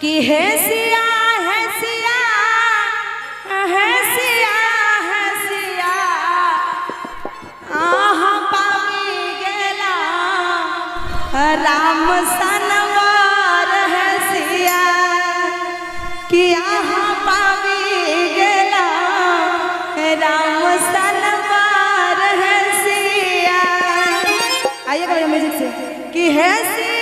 कि है सिया है सिया है सिया है सिया आहा पावी गेला राम सनवार है सिया कि आहा पावी गेला राम सनवार है सिया। आइएगा भैया म्यूजिक से कि है सिया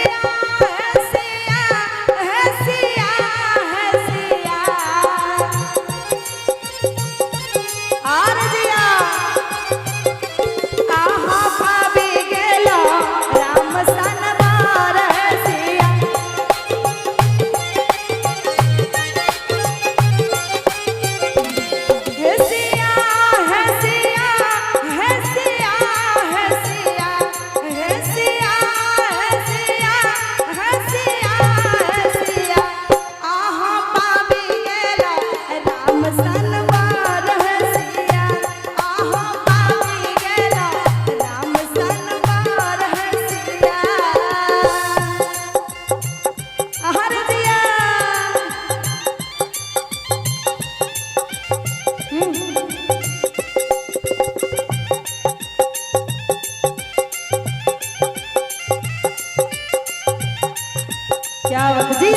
क्या बात जी।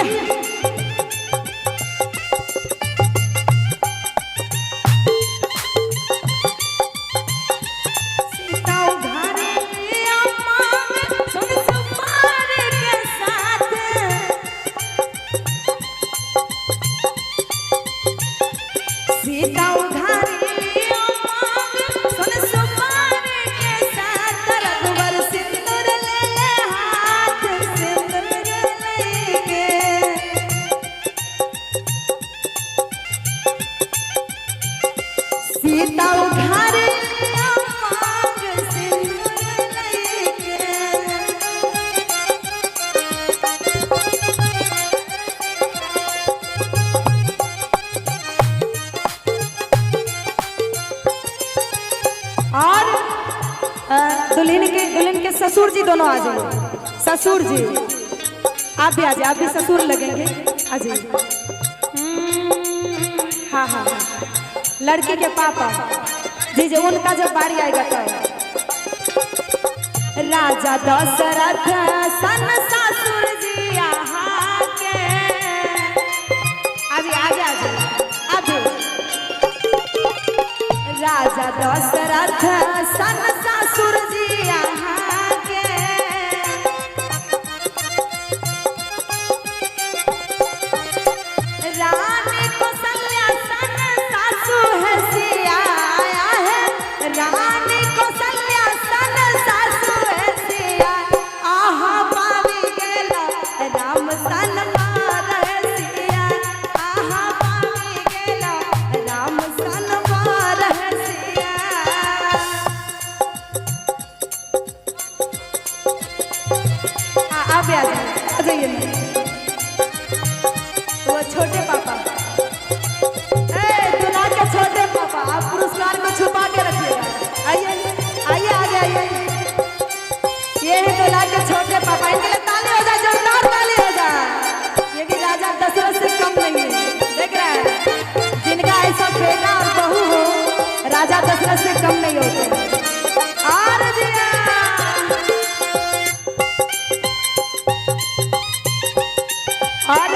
सीता उघारे मांग सिंदूर लेके और दुल्हन के ससुर जी दोनों आ जाइए। ससुर जी आप भी आ जाइए, आप भी ससुर लगेंगे, आ जाइए। हाँ हाँ हाँ, लड़की के पापा जी जी उनका जब बारी आएगा तब राजा दशरथ सन ससुर जी यहाँ के आजे आजे आजे आजे राजा दशरथ सन ससुर जी यहाँ के रानी कौशल्या सन सासु है सिया है रानी कौशल्या सन सासु है सिया आहा पावी गेला राम सन मार है सिया आहा पावी गेला राम सन मार है सिया। आप आ जाइए वो छोटे पापा छोटे पापा आप पुरस्कार को छुपा के रखिएगा। आइए आइए आगे आइए, ये है दूल्हा के छोटे पापा, इनके लिए ताली हो जाए, जोरदार ताली हो जाए। ये भी राजा दशरथ से कम नहीं है, देख रहे हैं जिनका ऐसा बेटा और बहू हो राजा दशरथ से कम नहीं होते। और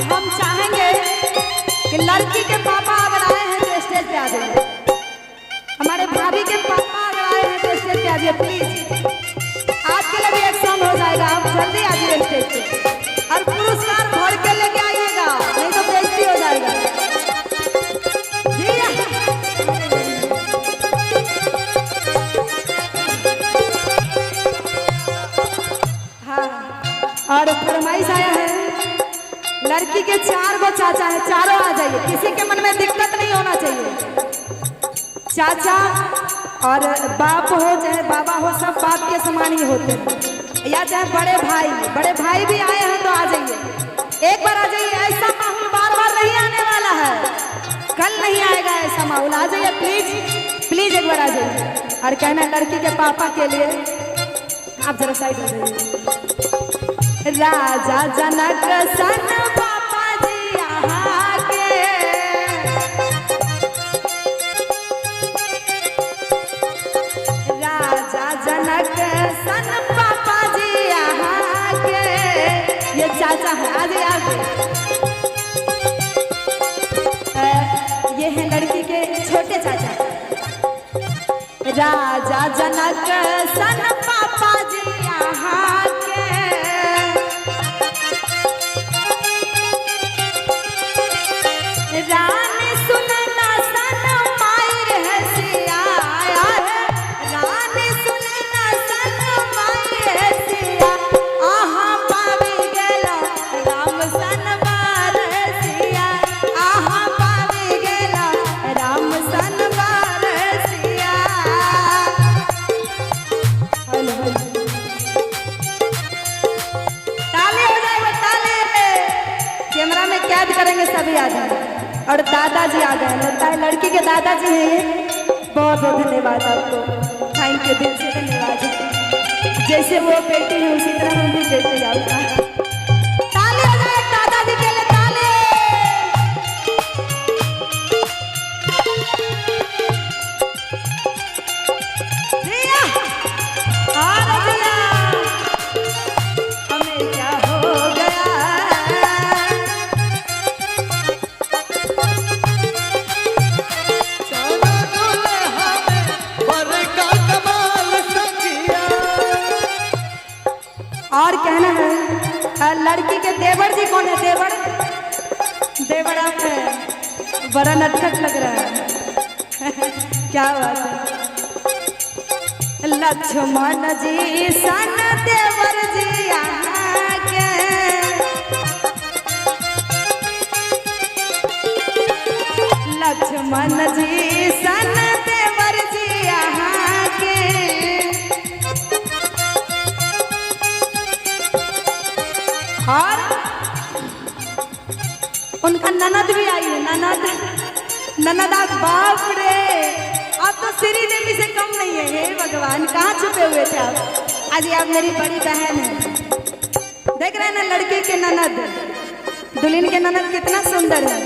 हम चाहेंगे कि लड़की के पापा अगर आए हैं तो स्टेज पे आ जाइए, हमारे भाभी के पापा अगर आए हैं तो स्टेज पे आ जाइए प्लीज। आपके लिए भी एक सॉन्ग हो जाएगा, आप जल्दी आ जाइए स्टेज पे और पुरस्कार भर के लेके आइएगा, नहीं तो बेइज्जती हो जाएगा। हाँ और फरमाइश आया है लड़की के 4 गो चाचा है, चारों आ जाइए, किसी के मन में दिक्कत नहीं होना चाहिए। चाचा और बाप हो चाहे बाबा हो, सब बाप के समान ही होते हैं, या चाहे बड़े भाई भी आए हैं तो आ जाइए, एक बार आ जाइए। ऐसा माहौल बार बार नहीं आने वाला है, कल नहीं आएगा ऐसा माहौल, आ जाइए प्लीज प्लीज एक बार आ जाइए। और कहना लड़की के पापा के लिए आप जरा साइड हो जाइए। राजा जनक सन ये चाचा है, आ जाइए आप। ये है लड़की के छोटे चाचा, राजा जनक सन पापा जी यहाँ के। रानी सुनना सन मायर है सिया, रानी सुनना सन मायर है सिया। आहा पावी गेला राम सन बार सिया, आहा पावी गेला राम सन बार सिया। हेलो ताली हो जाएगा, ताली कैमरा में कैद करेंगे सभी आ जाए। और दादाजी आ गए, लगता है लड़की के दादाजी हैं ये। बहुत बहुत धन्यवाद आपको, थैंक यू, दिल से धन्यवाद। जैसे वो बेटी है उसी तरह हम भी बेटे आपका। ताली हो जाए दादाजी के लिए, ताली। जिया और जिया, हमें क्या हो गया। और कहना है लड़की के देवर जी कौन है? देवर, देवर आप है, बड़ा नटखट लग रहा है। क्या बात है। लक्ष्मण जी सन देवर जी यहाँ के। लक्ष्मण जी सन देवर जी यहाँ के। और उनका ननद भी आई है, ननद, ननद। आप बाप रे, आप तो श्री देवी से कम नहीं है। हे भगवान, कहाँ छुपे हुए थे आप? आज आप मेरी बड़ी बहन है। देख रहे हैं ना लड़के के ननद, दुल्हन के ननद कितना सुंदर है।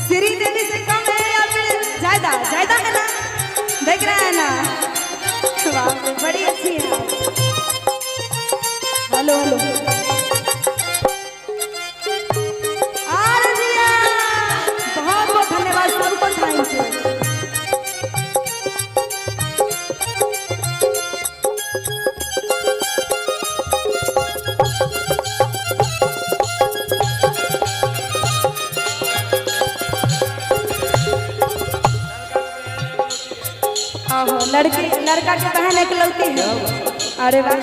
श्री देवी से कम है या फिर ज्यादा? ज्यादा है ना, देख रहे हैं ना। बाप रे, बड़ी अच्छी है। हेलो हेलो, सबको थैंक यू। आहो, लड़की लड़का की बहन इकलौती है। अरे वाह,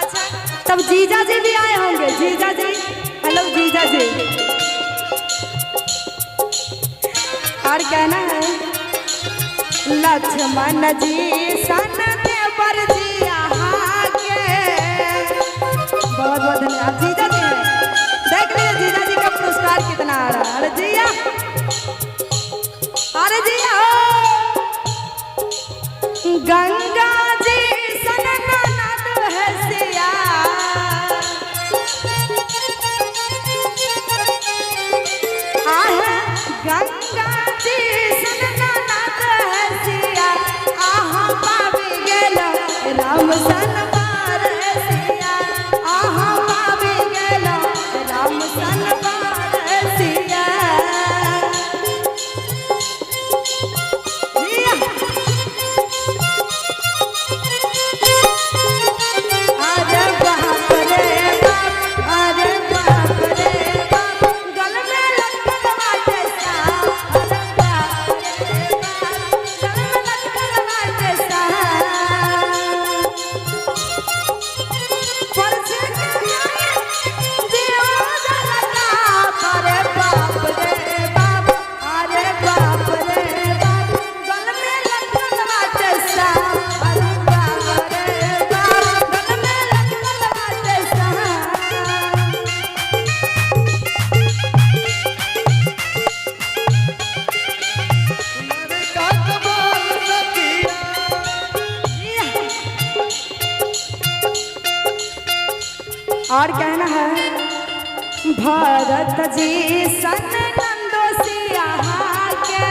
अच्छा तब जीजा जी भी आए होंगे। जीजा जी, हेलो जीजा जी। और कहना है लक्ष्मण जी सन देवर जी यहाँ के। बहुत बहुत धन्यवाद जीजा जी। देख लीजिए जीजा जी का पुरस्कार कितना आ रहा है। अरे जिया, अरे जिया। गंगा जी सन ननद है सिया, गंगा जी सन ननद है सिया। आहा पावी गेला राम सन बार सिया, आहा पावी गेला राम सन बार सिया। अरे बाप रे बाप, अरे बाप रे बाप, गल में लटकल बाटे साप। अरे बाप रे बाप, गल में लटकल बाटे साप। परछे के जाए दियो जलता। अरे बाप रे बाप, अरे बाप रे बाप, गल में लटकल बाटे साप। अरे बाप रे बाप, गल में लटकल बाटे साप। और कहना है भरत जी सन नंदोसी यहाँ के।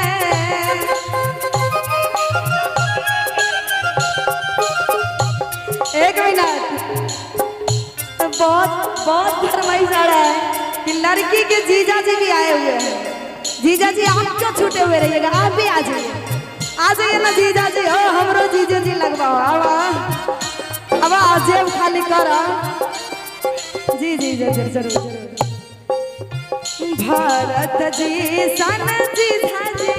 एक मिनट, बहुत बहुत फरमाइश आ रहा है कि लड़की के जीजा जी भी आए हुए हैं। जीजा जी आप क्यों छूटे हुए रहिएगा, आप भी आ जाइए ना जीजा जी। ओ हमरो जीजा जी लगवाओ, अब जेब खाली करो। जी जी जरूर जरूर। भारत जी सन जीजा जी